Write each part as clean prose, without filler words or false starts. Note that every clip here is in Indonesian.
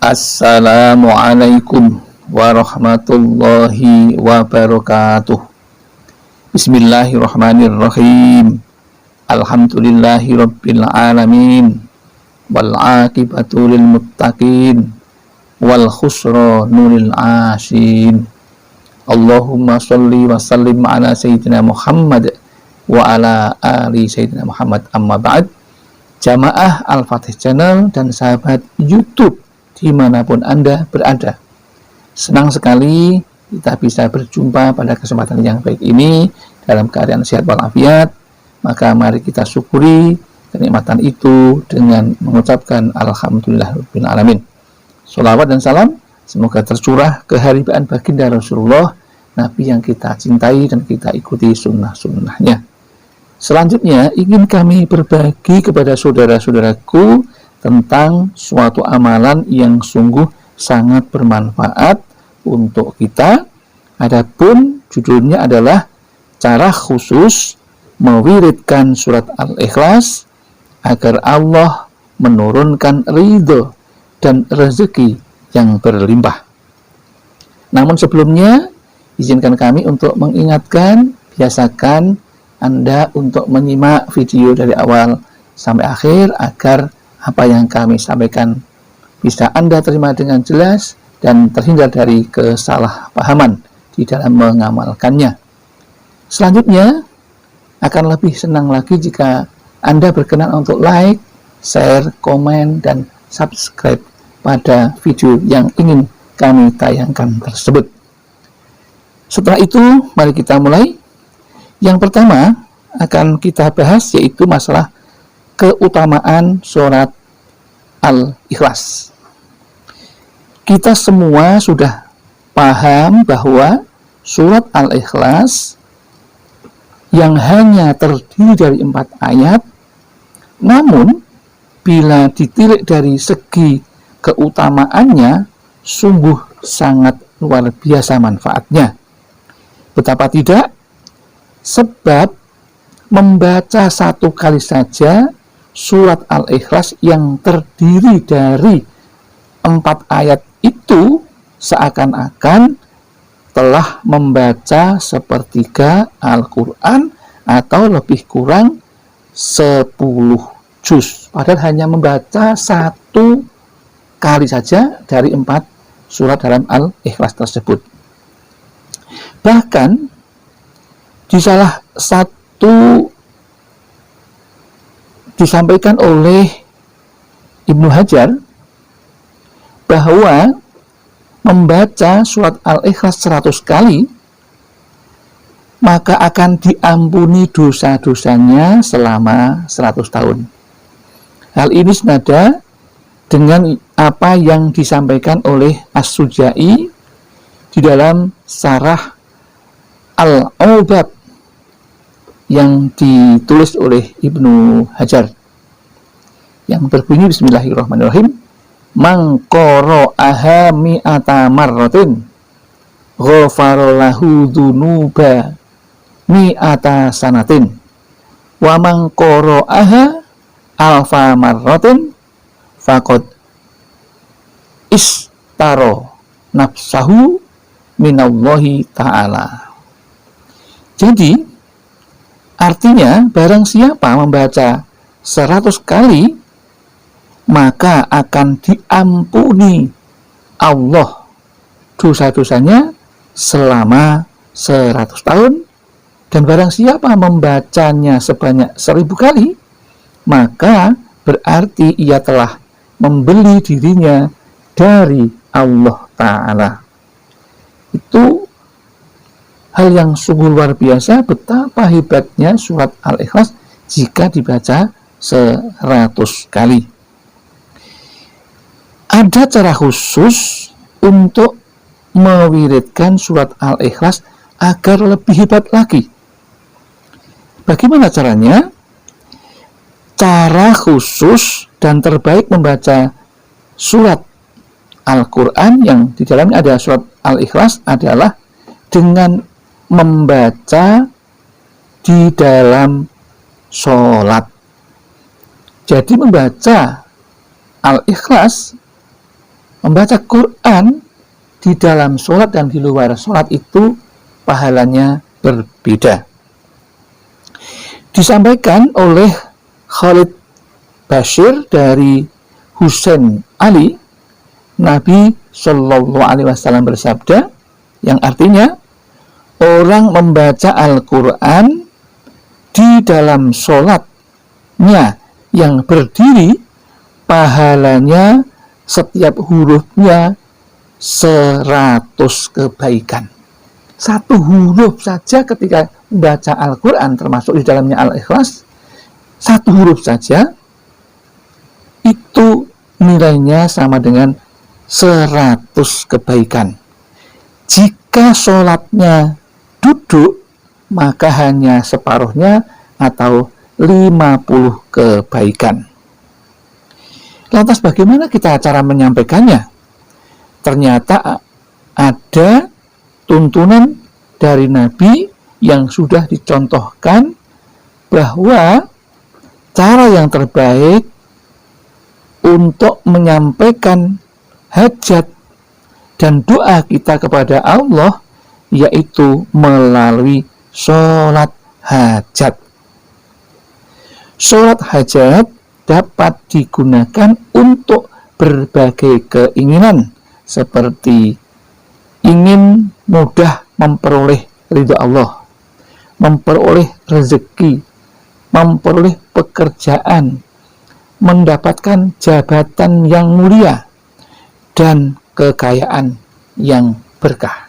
Assalamualaikum warahmatullahi wabarakatuh. Bismillahirrahmanirrahim. Alhamdulillahi rabbil alamin. Wal aqibatu lil muttaqin. Wal khusranu lil asin. Allahumma sholli wa sallim ala sayyidina Muhammad wa ala ali sayyidina Muhammad, amma ba'd. Jamaah Al-Fatih Channel dan sahabat YouTube dimanapun Anda berada, senang sekali kita bisa berjumpa pada kesempatan yang baik ini dalam keadaan sehat walafiat. Maka mari kita syukuri kenikmatan itu dengan mengucapkan Alhamdulillahirabbil alamin. Sholawat dan salam semoga tercurah keharibaan baginda Rasulullah, Nabi yang kita cintai dan kita ikuti sunnah-sunnahnya. Selanjutnya ingin kami berbagi kepada saudara-saudaraku tentang suatu amalan yang sungguh sangat bermanfaat untuk kita. Adapun judulnya adalah cara khusus mewiridkan surat Al-Ikhlas agar Allah menurunkan ridho dan rezeki yang berlimpah. Namun sebelumnya izinkan kami untuk mengingatkan, biasakan Anda untuk menyimak video dari awal sampai akhir agar apa yang kami sampaikan bisa Anda terima dengan jelas dan terhindar dari kesalahpahaman di dalam mengamalkannya. Selanjutnya, akan lebih senang lagi jika Anda berkenan untuk like, share, komen, dan subscribe pada video yang ingin kami tayangkan tersebut. Setelah itu, mari kita mulai. Yang pertama akan kita bahas yaitu masalah keutamaan surat Al-Ikhlas. Kita semua sudah paham bahwa surat Al-Ikhlas yang hanya terdiri dari 4 ayat, namun bila ditilik dari segi keutamaannya sungguh sangat luar biasa manfaatnya. Betapa tidak? Sebab membaca 1 kali saja surat Al-Ikhlas yang terdiri dari 4 ayat itu seakan-akan telah membaca sepertiga Al-Quran atau lebih kurang 10 juz. Padahal hanya membaca 1 kali saja dari 4 surat dalam Al-Ikhlas tersebut. Bahkan di salah satu disampaikan oleh Ibnu Hajar bahwa membaca surat Al-Ikhlas 100 kali maka akan diampuni dosa-dosanya selama 100 tahun. Hal ini senada dengan apa yang disampaikan oleh As-Sujai di dalam Syarah Al-Ubad yang ditulis oleh Ibnu Hajar yang berbunyi bismillahirrahmanirrahim, man qara'aha mi'ata marratin ghafarallahu dzunuba mi'ata sanatin wa man qara'aha alfa marratin faqad istaro nafsahu minallahi ta'ala. Jadi artinya barang siapa membaca 100 kali maka akan diampuni Allah dosa-dosanya selama 100 tahun, dan barang siapa membacanya sebanyak 1000 kali maka berarti ia telah membeli dirinya dari Allah Ta'ala. Itu hal yang sungguh luar biasa betapa hebatnya surat Al-Ikhlas jika dibaca 100 kali. Ada cara khusus untuk mewiridkan surat Al-Ikhlas agar lebih hebat lagi. Bagaimana caranya? Cara khusus dan terbaik membaca surat Al-Quran yang di dalamnya ada surat Al-Ikhlas adalah dengan membaca di dalam sholat. Jadi membaca Al-Ikhlas Membaca Quran di dalam sholat dan di luar sholat itu pahalanya berbeda. Disampaikan oleh Khalid Bashir dari Husain Ali, Nabi Shallallahu Alaihi Wasallam bersabda, yang artinya orang membaca Al-Quran di dalam sholatnya yang berdiri, pahalanya setiap hurufnya 100 kebaikan. Satu huruf saja ketika membaca Al-Quran, termasuk di dalamnya Al-Ikhlas, satu huruf saja itu nilainya sama dengan 100 kebaikan. Jika sholatnya duduk, maka hanya separuhnya atau 50 kebaikan. Lantas bagaimana kita cara menyampaikannya? Ternyata ada tuntunan dari Nabi yang sudah dicontohkan bahwa cara yang terbaik untuk menyampaikan hajat dan doa kita kepada Allah yaitu melalui sholat hajat. Sholat hajat dapat digunakan untuk berbagai keinginan seperti ingin mudah memperoleh ridha Allah, memperoleh rezeki, memperoleh pekerjaan, mendapatkan jabatan yang mulia, dan kekayaan yang berkah.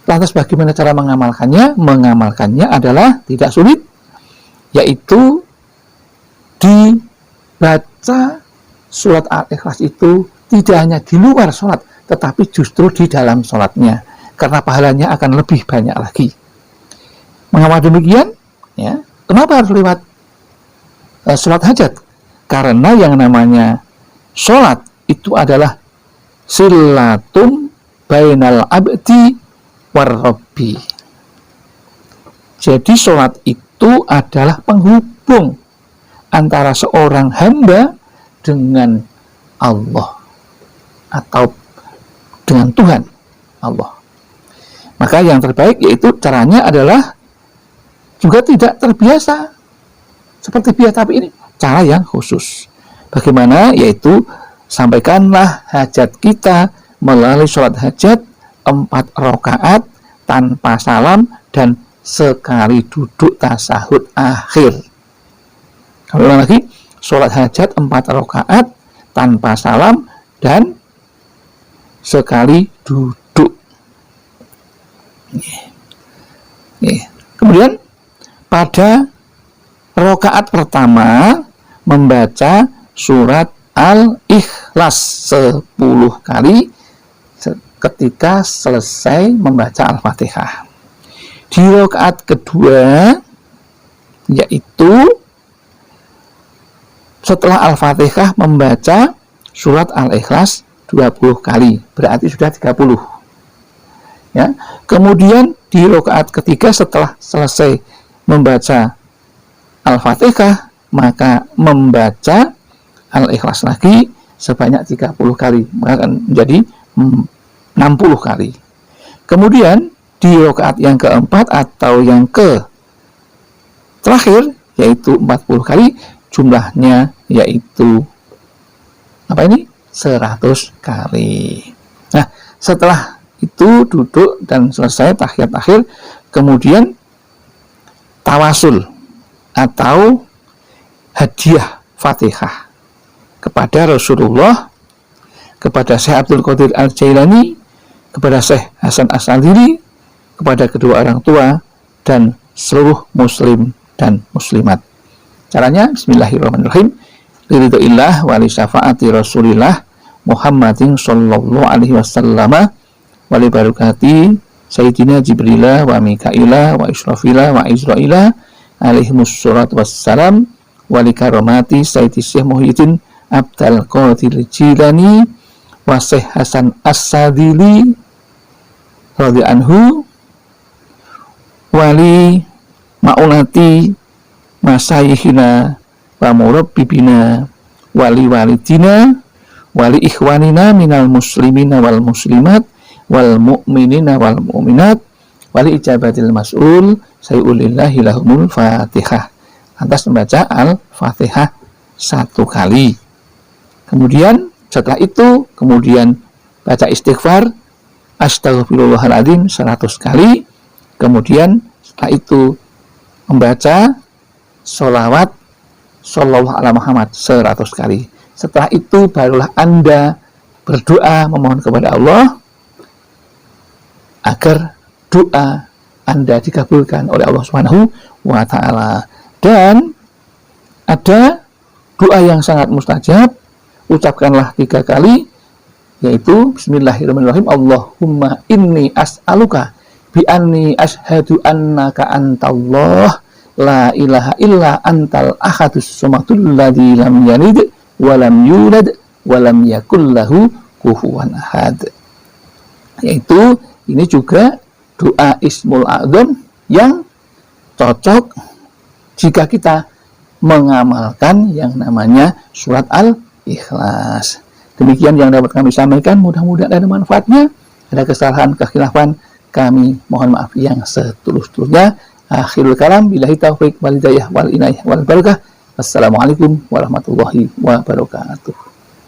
Lantas bagaimana cara mengamalkannya? Mengamalkannya adalah tidak sulit, yaitu dibaca surat Al-Ikhlas itu tidak hanya di luar sholat, tetapi justru di dalam sholatnya, karena pahalanya akan lebih banyak lagi. Mengapa demikian? Ya, kenapa harus lewat sholat hajat? Karena yang namanya sholat itu adalah silatum bainal abdi warrabbi. Jadi sholat itu adalah penghubung antara seorang hamba dengan Allah atau dengan Tuhan Allah. Maka yang terbaik yaitu caranya adalah juga tidak terbiasa seperti biasa, tapi ini cara yang khusus. Bagaimana? Yaitu sampaikanlah hajat kita melalui sholat hajat 4 rakaat tanpa salam dan sekali duduk tasahud akhir. Ulang lagi, sholat hajat 4 rakaat tanpa salam dan sekali duduk. Kemudian pada rakaat pertama membaca surat Al-Ikhlas 10 kali ketika selesai membaca Al-Fatihah. Di rakaat kedua yaitu setelah Al-Fatihah membaca surat Al-Ikhlas 20 kali, berarti sudah 30. Ya. Kemudian di rakaat ketiga setelah selesai membaca Al-Fatihah, maka membaca Al-Ikhlas lagi sebanyak 30 kali, maka akan menjadi 60 kali. Kemudian di rakaat yang keempat atau yang ke terakhir yaitu 40 kali, jumlahnya yaitu 100 kali. Nah, setelah itu duduk dan selesai tahiyat akhir, kemudian tawasul atau hadiah Fatihah kepada Rasulullah, kepada Syekh Abdul Qadir Al-Jailani, kepada Syekh Hasan As-Sadili, kepada kedua orang tua dan seluruh muslim dan muslimat. Caranya bismillahirrahmanirrahim. Liridhoillah wa li syafaati Rasulillah Muhammadin sallallahu alaihi wasallam wa li barakati Sayyidina Jibrila wa Mikaila wa Israfila wa Israila alaihimus salatu wassalam wa li karamati Sayyidi Syekh Muhyiddin Abdul Qadir Jilani wa Syekh Hasan As-Sadili radhiyallahu anhu wa li ma'unati masayikhina wa murabbibina wali walidina wali ikhwanina minal muslimina wal muslimat wal mu'minina wal mu'minat wali ijabatil mas'ul sayulillahi lahumul fatihah. Lantas membaca al-fatihah 1 kali. Kemudian setelah itu kemudian baca istighfar astaghfirullahaladzim 100 kali. Kemudian setelah itu membaca sholawat sallallahu ala Muhammad 100 kali. Setelah itu barulah Anda berdoa memohon kepada Allah agar doa Anda dikabulkan oleh Allah Subhanahu wa ta'ala. Dan ada doa yang sangat mustajab, ucapkanlah 3 kali, yaitu bismillahirrahmanirrahim, Allahumma inni as'aluka bi anni ashhadu annaka antallah la ilaha illa antal ahadus somatul ladzi lam yalid walam yulad walam yakullahu kufuwan ahad. Yaitu ini juga doa Ismul A'dzam yang cocok jika kita mengamalkan yang namanya surat Al-Ikhlas. Demikian yang dapat kami sampaikan, mudah-mudahan ada manfaatnya. Ada kesalahan, kekhilafan, kami mohon maaf yang setulus-tulusnya. Akhirul kalam, billahi taufiq wal hidayah wal inayah wal barakah. Assalamualaikum warahmatullahi wabarakatuh.